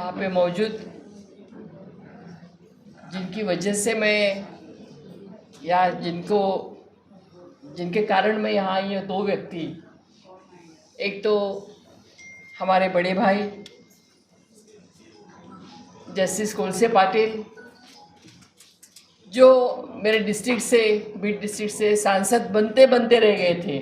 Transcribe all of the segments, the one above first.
यहाँ पे मौजूद, जिनकी वजह से मैं या जिनके कारण मैं यहाँ आई हूँ, दो व्यक्ति। एक तो हमारे बड़े भाई जस्टिस कोलसे पाटिल, जो मेरे बीट डिस्ट्रिक्ट से सांसद बनते बनते रह गए थे,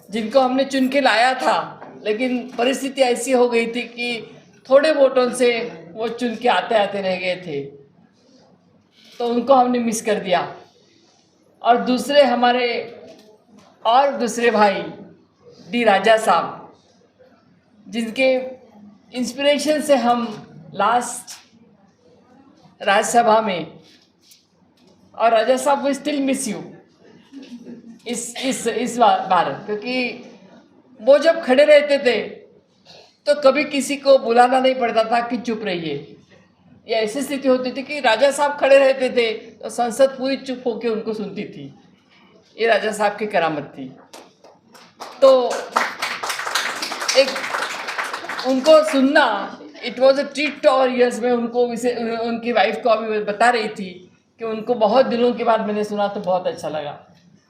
जिनको हमने चुन के लाया था, लेकिन परिस्थिति ऐसी हो गई थी कि थोड़े वोटों से वो चुन के आते आते रह गए थे, तो उनको हमने मिस कर दिया। और दूसरे भाई डी राजा साहब, जिनके इंस्पिरेशन से हम लास्ट राज्यसभा में, और राजा साहब वी स्टिल मिस यू इस बार, क्योंकि वो जब खड़े रहते थे तो कभी किसी को बुलाना नहीं पड़ता था कि चुप रहिए। ये ऐसी स्थिति होती थी कि राजा साहब खड़े रहते थे तो संसद पूरी चुप होकर उनको सुनती थी। ये राजा साहब की करामत थी। तो एक उनको सुनना, it was a treat to our ears. में उनकी वाइफ को अभी बता रही थी कि उनको बहुत दिनों के बाद मैंने सुना तो बहुत अच्छा लगा।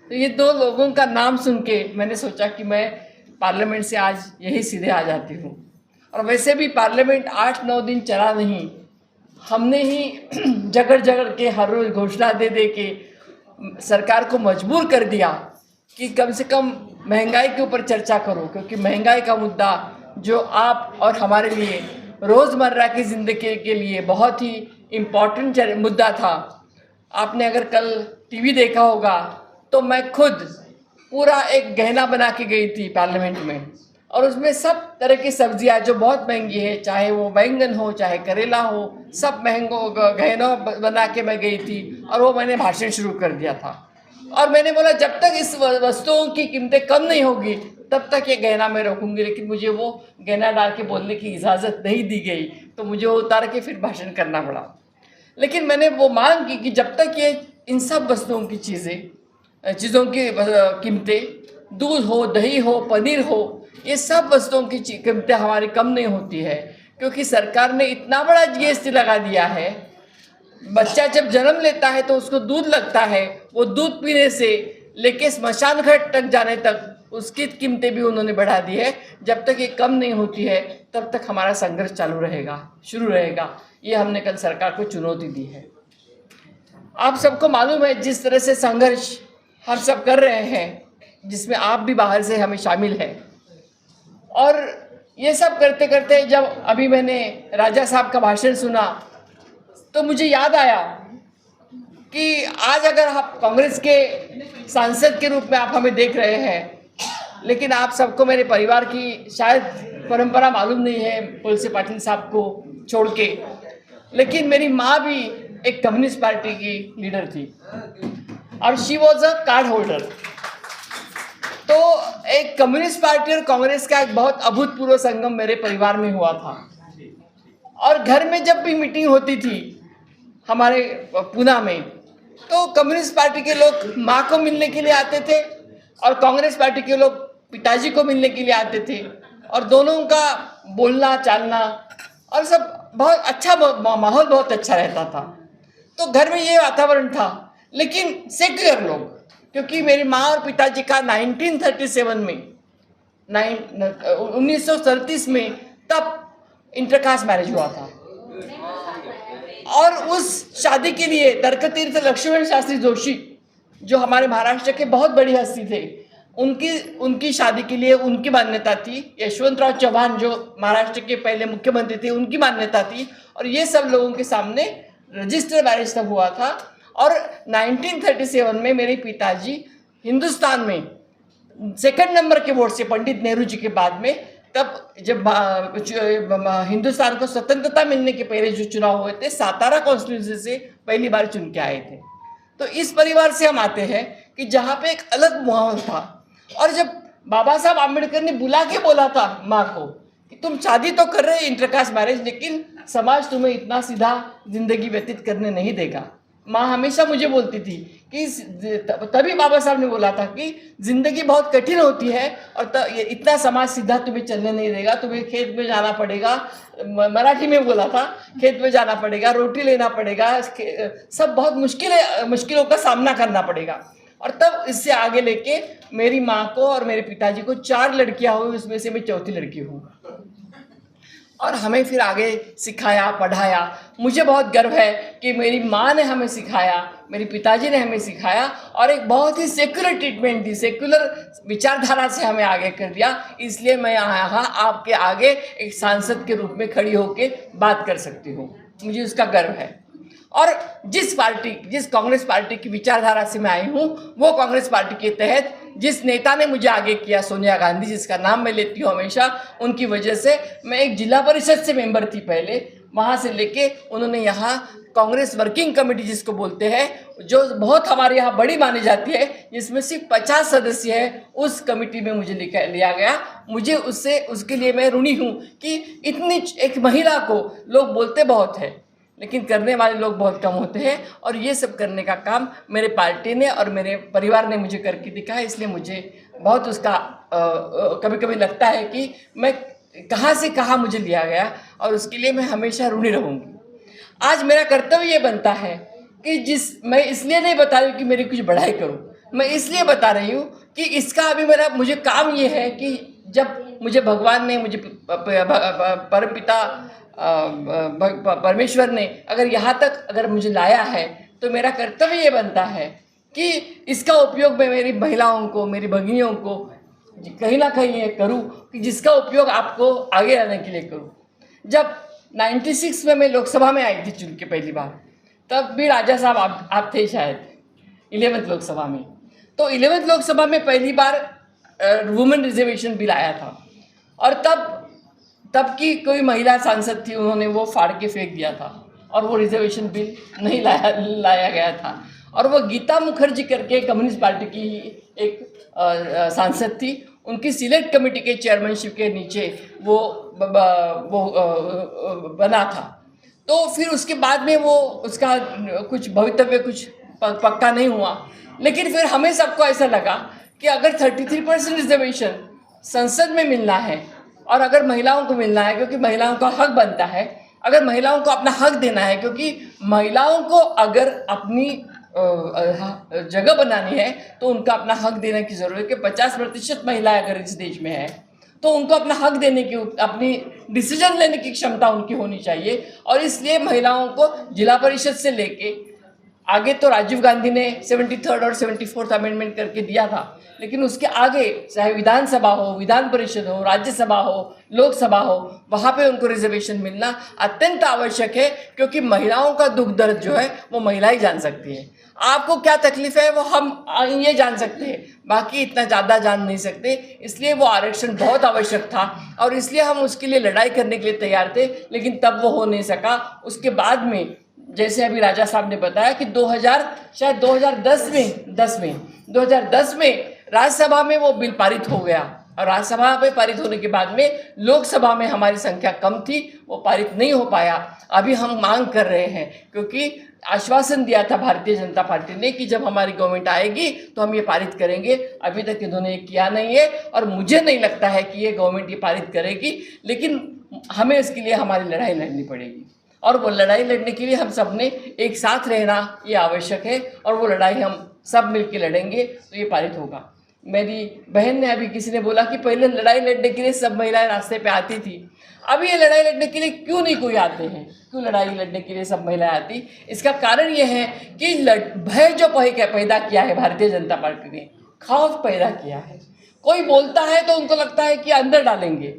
तो ये दो लोगों का नाम सुन के मैंने सोचा कि मैं पार्लियामेंट से आज यही सीधे आ जाती हूँ। और वैसे भी पार्लियामेंट 8-9 दिन चला नहीं, हमने ही झगड़ के हर रोज़ घोषणा दे के सरकार को मजबूर कर दिया कि कम से कम महंगाई के ऊपर चर्चा करो, क्योंकि महंगाई का मुद्दा जो आप और हमारे लिए रोज़मर्रा की ज़िंदगी के लिए बहुत ही इम्पॉर्टेंट मुद्दा था। आपने अगर कल टीवी देखा होगा तो मैं खुद पूरा एक गहना बना के गई थी पार्लियामेंट में, और उसमें सब तरह की सब्जियां जो बहुत महंगी है, चाहे वो बैंगन हो चाहे करेला हो, सब गहनों बना के मैं गई थी। और वो मैंने भाषण शुरू कर दिया था और मैंने बोला जब तक इस वस्तुओं की कीमतें कम नहीं होगी तब तक ये गहना मैं रखूँगी। लेकिन मुझे वो गहना डाल के बोलने की इजाज़त नहीं दी गई, तो मुझे वो उतार के फिर भाषण करना पड़ा। लेकिन मैंने वो मांग की कि जब तक ये इन सब वस्तुओं की चीज़ों की कीमतें, दूध हो, दही हो, पनीर हो, ये सब वस्तुओं की कीमतें हमारी कम नहीं होती है, क्योंकि सरकार ने इतना बड़ा जीएसटी लगा दिया है। बच्चा जब जन्म लेता है तो उसको दूध लगता है, वो दूध पीने से लेके स्मशान घाट तक जाने तक उसकी कीमतें भी उन्होंने बढ़ा दी है। जब तक ये कम नहीं होती है तब तक हमारा संघर्ष शुरू रहेगा। ये हमने कल सरकार को चुनौती दी है। आप सबको मालूम है जिस तरह से संघर्ष हम सब कर रहे हैं, जिसमें आप भी बाहर से हमें शामिल हैं। और ये सब करते करते जब अभी मैंने राजा साहब का भाषण सुना तो मुझे याद आया कि आज अगर आप कांग्रेस के सांसद के रूप में आप हमें देख रहे हैं, लेकिन आप सबको मेरे परिवार की शायद परंपरा मालूम नहीं है कोलसे पाटिल साहब को छोड़ के, लेकिन मेरी माँ भी एक कम्युनिस्ट पार्टी की लीडर थी और she was a card holder. तो एक कम्युनिस्ट पार्टी और कांग्रेस का एक बहुत अभूतपूर्व संगम मेरे परिवार में हुआ था। और घर में जब भी मीटिंग होती थी हमारे पूना में, तो कम्युनिस्ट पार्टी के लोग माँ को मिलने के लिए आते थे और कांग्रेस पार्टी के लोग पिताजी को मिलने के लिए आते थे, और दोनों का बोलना चालना और सब बहुत अच्छा, माहौल बहुत अच्छा रहता था। तो घर में ये वातावरण था, लेकिन सेक्युलर लोग, क्योंकि मेरी माँ और पिताजी का 1937 में 1937 में तब इंटरकास्ट मैरिज हुआ था। और उस शादी के लिए तर्कतीर्थ लक्ष्मण शास्त्री जोशी, जो हमारे महाराष्ट्र के बहुत बड़ी हस्ती थे, उनकी शादी के लिए उनकी मान्यता थी। यशवंतराव चौहान जो महाराष्ट्र के पहले मुख्यमंत्री थे, उनकी मान्यता थी। और ये सब लोगों के सामने रजिस्टर मैरिज तब हुआ था। और 1937 में मेरे पिताजी हिंदुस्तान में सेकंड नंबर के वोट से, पंडित नेहरू जी के बाद में, तब जब हिंदुस्तान को स्वतंत्रता मिलने के पहले जो चुनाव हुए थे, सातारा कॉन्स्टिट्यूंसी से पहली बार चुन के आए थे। तो इस परिवार से हम आते हैं कि जहाँ पे एक अलग माहौल था। और जब बाबा साहब आम्बेडकर ने बुला के बोला था माँ को कि तुम शादी तो कर रहे इंटरकास्ट मैरिज, लेकिन समाज तुम्हें इतना सीधा जिंदगी व्यतीत करने नहीं देगा, माँ हमेशा मुझे बोलती थी कि तभी बाबा साहब ने बोला था कि जिंदगी बहुत कठिन होती है और इतना समाज सीधा तुम्हें चलने नहीं देगा, तुम्हें खेत में जाना पड़ेगा, मराठी में बोला था, खेत में जाना पड़ेगा, रोटी लेना पड़ेगा, सब बहुत मुश्किलों का सामना करना पड़ेगा। और तब इससे आगे लेके मेरी माँ को और मेरे पिताजी को 4 लड़कियां हुई, उसमें से मैं चौथी लड़की हूँ। और हमें फिर आगे सिखाया, पढ़ाया। मुझे बहुत गर्व है कि मेरी माँ ने हमें सिखाया, मेरे पिताजी ने हमें सिखाया और एक बहुत ही सेक्युलर ट्रीटमेंट दी, सेक्युलर विचारधारा से हमें आगे कर दिया। इसलिए मैं यहाँ आपके आगे एक सांसद के रूप में खड़ी होकर बात कर सकती हूँ, मुझे उसका गर्व है। और जिस कांग्रेस पार्टी की विचारधारा से मैं आई हूँ, वो कांग्रेस पार्टी के तहत जिस नेता ने मुझे आगे किया, सोनिया गांधी, जिसका नाम मैं लेती हूँ हमेशा, उनकी वजह से मैं एक जिला परिषद से मेंबर थी पहले, वहाँ से लेके उन्होंने यहाँ कांग्रेस वर्किंग कमेटी जिसको बोलते हैं, जो बहुत हमारे यहाँ बड़ी मानी जाती है, जिसमें सिर्फ 50 सदस्य है, उस कमेटी में मुझे लिया गया। मुझे उसके लिए मैं ऋणी हूँ कि इतनी एक महिला को लोग बोलते बहुत है लेकिन करने वाले लोग बहुत कम होते हैं, और ये सब करने का काम मेरे पार्टी ने और मेरे परिवार ने मुझे करके दिखाया। इसलिए मुझे बहुत उसका कभी कभी लगता है कि मैं कहाँ से कहाँ मुझे लिया गया, और उसके लिए मैं हमेशा ऋणी रहूँगी। आज मेरा कर्तव्य ये बनता है कि मैं इसलिए नहीं बता रही हूँ कि मेरी कुछ बढ़ाई करूँ, मैं इसलिए बता रही हूँ कि इसका अभी मुझे काम ये है कि जब मुझे भगवान ने, मुझे परमपिता परमेश्वर ने अगर यहाँ तक अगर मुझे लाया है, तो मेरा कर्तव्य ये बनता है कि इसका उपयोग मैं मेरी महिलाओं को, मेरी भगिनियों को कहीं ना कहीं ये करूँ कि जिसका उपयोग आपको आगे आने के लिए करूँ। जब 96 में मैं लोकसभा में आई थी चुन के पहली बार, तब भी राजा साहब आप थे शायद 11th लोकसभा में। तो 11th लोकसभा में पहली बार वुमेन रिजर्वेशन बिल आया था, और तब की कोई महिला सांसद थी, उन्होंने वो फाड़ के फेंक दिया था और वो रिजर्वेशन बिल नहीं लाया गया था। और वो गीता मुखर्जी करके कम्युनिस्ट पार्टी की एक सांसद थी, उनकी सिलेक्ट कमेटी के चेयरमैनशिप के नीचे वो बना था। तो फिर उसके बाद में वो उसका कुछ भवितव्य कुछ पक्का नहीं हुआ, लेकिन फिर हमें सबको ऐसा लगा कि अगर 33% रिजर्वेशन संसद में मिलना है और अगर महिलाओं को मिलना है, क्योंकि महिलाओं का हक बनता है, अगर महिलाओं को अपना हक देना है, क्योंकि महिलाओं को अगर अपनी जगह बनानी है तो उनका अपना हक देने की ज़रूरत है कि 50% महिलाएं अगर इस देश में है तो उनको अपना हक देने की, अपनी डिसीजन लेने की क्षमता उनकी होनी चाहिए। और इसलिए महिलाओं को जिला परिषद से लेके आगे तो राजीव गांधी ने 73rd और 74th अमेंडमेंट करके दिया था, लेकिन उसके आगे चाहे विधानसभा हो, विधान परिषद हो, राज्यसभा हो, लोकसभा हो, वहाँ पे उनको रिजर्वेशन मिलना अत्यंत आवश्यक है, क्योंकि महिलाओं का दुख दर्द जो है वो महिला ही जान सकती है। आपको क्या तकलीफ है वो हम ये जान सकते हैं, बाकी इतना ज़्यादा जान नहीं सकते। इसलिए वो आरक्षण बहुत आवश्यक था और इसलिए हम उसके लिए लड़ाई करने के लिए तैयार थे, लेकिन तब वो हो नहीं सका। उसके बाद में जैसे अभी राजा साहब ने बताया कि 2010 में राज्यसभा में वो बिल पारित हो गया, और राज्यसभा में पारित होने के बाद में लोकसभा में हमारी संख्या कम थी, वो पारित नहीं हो पाया। अभी हम मांग कर रहे हैं, क्योंकि आश्वासन दिया था भारतीय जनता पार्टी ने कि जब हमारी गवर्नमेंट आएगी तो हम ये पारित करेंगे। अभी तक इन्होंने ये किया नहीं है और मुझे नहीं लगता है कि ये गवर्नमेंट ये पारित करेगी, लेकिन हमें इसके लिए हमारी लड़ाई लड़नी पड़ेगी, और वो लड़ाई लड़ने के लिए हम सब ने एक साथ रहना ये आवश्यक है, और वो लड़ाई हम सब मिलकर लड़ेंगे तो ये पारित होगा। मेरी बहन ने, अभी किसी ने बोला कि पहले लड़ाई लड़ने के लिए सब महिलाएं रास्ते पे आती थी, अभी ये लड़ाई लड़ने के लिए क्यों नहीं कोई आते हैं, क्यों लड़ाई लड़ने के लिए सब महिलाएं आती? इसका कारण ये है कि भय जो पैदा किया है भारतीय जनता पार्टी ने, खौफ पैदा किया है। कोई बोलता है तो उनको लगता है कि अंदर डालेंगे।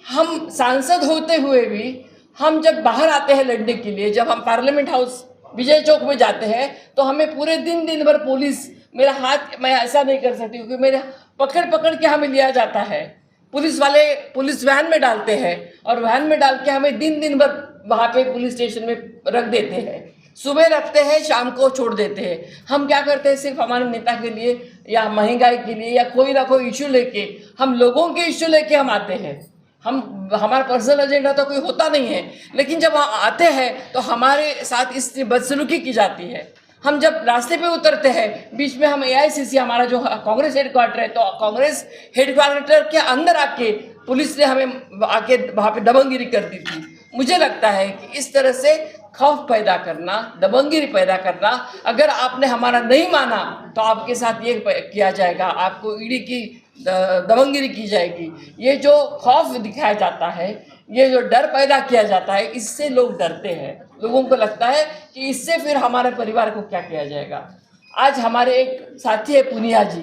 हम सांसद होते हुए भी हम जब बाहर आते हैं लड़ने के लिए, जब हम पार्लियामेंट हाउस विजय चौक में जाते हैं तो हमें पूरे दिन भर पुलिस, मेरा हाथ मैं ऐसा नहीं कर सकती क्योंकि मेरे पकड़ के हमें लिया जाता है। पुलिस वाले पुलिस वैन में डालते हैं और वैन में डाल के हमें दिन भर वहाँ पे पुलिस स्टेशन में रख देते हैं। सुबह रखते हैं, शाम को छोड़ देते हैं। हम क्या करते हैं, सिर्फ हमारे नेता के लिए या महंगाई के लिए या कोई ना कोई इशू लेके, हम लोगों के इशू लेके हम आते हैं। हमारा पर्सनल एजेंडा तो कोई होता नहीं है, लेकिन जब हम आते हैं तो हमारे साथ इस बदसलूकी की जाती है। हम जब रास्ते पे उतरते हैं, बीच में हम AICC हमारा जो कांग्रेस हेडक्वार्टर है, तो कांग्रेस हेडक्वार्टर के अंदर आके पुलिस ने हमें आके वहाँ पे दबंगगिरी कर दी थी। मुझे लगता है कि इस तरह से खौफ पैदा करना, दबंगगिरी पैदा करना, अगर आपने हमारा नहीं माना तो आपके साथ ये किया जाएगा, आपको ईडी की दबंगगिरी की जाएगी। ये जो खौफ दिखाया जाता है, ये जो डर पैदा किया जाता है, इससे लोग डरते हैं। लोगों को लगता है कि इससे फिर हमारे परिवार को क्या किया जाएगा। आज हमारे एक साथी है पुनिया जी,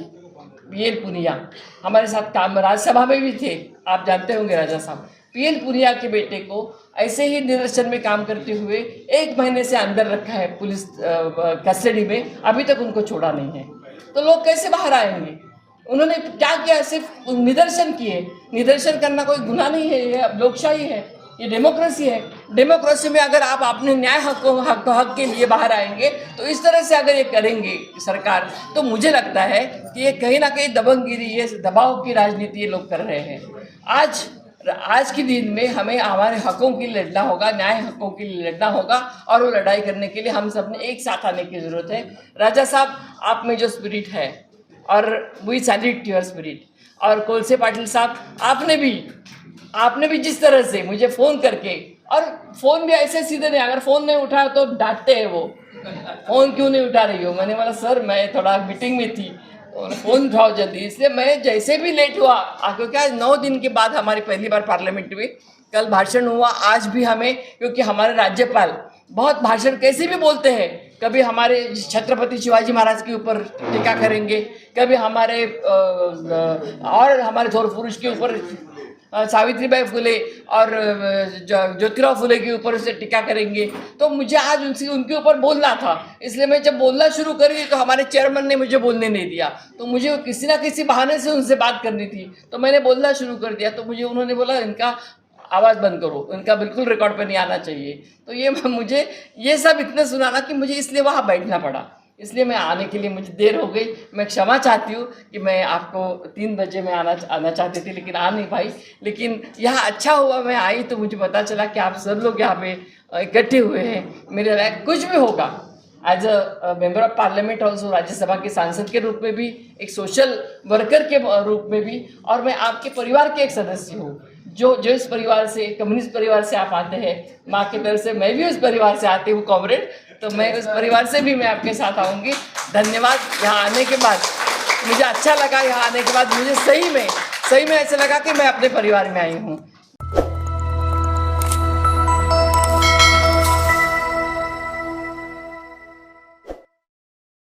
PL पुनिया, हमारे साथ काम राज्यसभा में भी थे, आप जानते होंगे राजा साहब। PL पुनिया के बेटे को ऐसे ही निदर्शन में काम करते हुए 1 महीने से अंदर रखा है पुलिस कस्टडी में, अभी तक उनको छोड़ा नहीं है। तो लोग कैसे बाहर आएंगे? उन्होंने क्या किया? सिर्फ निदर्शन किए। निदर्शन करना कोई गुनाह नहीं है, ये लोकशाही है, ये डेमोक्रेसी है। डेमोक्रेसी में अगर आप अपने न्याय हक के लिए बाहर आएंगे, तो इस तरह से अगर ये करेंगे सरकार, तो मुझे लगता है कि ये कहीं ना कहीं दबंगगिरी, ये दबाव की राजनीति ये लोग कर रहे हैं। आज के दिन में हमें हमारे हकों के लिए लड़ना होगा, न्याय हकों के लिए लड़ना होगा, और वो लड़ाई करने के लिए हम सब ने एक साथ आने की ज़रूरत है। राजा साहब, आप में जो स्पिरिट है, और वी सैल्यूट योर स्पिरिट। और कोलसे पाटिल साहब, आपने भी जिस तरह से मुझे फ़ोन करके, और फ़ोन भी ऐसे सीधे नहीं, अगर फ़ोन नहीं उठाया तो डांटते हैं वो, फ़ोन क्यों नहीं उठा रही हो? मैंने बोला सर मैं थोड़ा मीटिंग में थी, फ़ोन उठाओ जल्दी। इसलिए मैं जैसे भी लेट हुआ, क्योंकि आज 9 दिन के बाद हमारी पहली बार पार्लियामेंट में कल भाषण हुआ, आज भी हमें, क्योंकि हमारे राज्यपाल बहुत भाषण कैसे भी बोलते हैं, कभी हमारे छत्रपति शिवाजी महाराज के ऊपर टीका करेंगे, कभी हमारे और हमारे थोर पुरुष के ऊपर सावित्रीबाई फुले और ज्योतिराव फुले के ऊपर से टीका करेंगे। तो मुझे आज उनके ऊपर बोलना था, इसलिए मैं जब बोलना शुरू करी तो हमारे चेयरमैन ने मुझे बोलने नहीं दिया, तो मुझे किसी ना किसी बहाने से उनसे बात करनी थी, तो मैंने बोलना शुरू कर दिया। तो मुझे उन्होंने बोला इनका आवाज़ बंद करो, इनका बिल्कुल रिकॉर्ड पे नहीं आना चाहिए। तो ये मुझे ये सब इतने सुनाना कि मुझे इसलिए वहाँ बैठना पड़ा, इसलिए मैं आने के लिए मुझे देर हो गई। मैं क्षमा चाहती हूँ कि मैं आपको 3 बजे में आना चाहती थी, लेकिन आ नहीं पाई। लेकिन यहाँ अच्छा हुआ मैं आई, तो मुझे पता चला कि आप सब लोग यहाँ पे इकट्ठे हुए हैं। मेरे लायक कुछ भी होगा, as a member of parliament also, Rajya Sabha के सांसद के रूप में भी, एक सोशल वर्कर के रूप में भी, और मैं आपके परिवार के एक सदस्य हूँ, जो इस परिवार से, कम्युनिस्ट परिवार से आप आते हैं। माँ की तरफ से मैं भी उस परिवार से आती हूँ, कॉमरेड, तो मैं उस परिवार से भी मैं आपके साथ आऊँगी। धन्यवाद। यहाँ आने के बाद मुझे अच्छा लगा, यहाँ आने के बाद मुझे सही में ऐसा लगा कि मैं अपने परिवार में आई हूँ।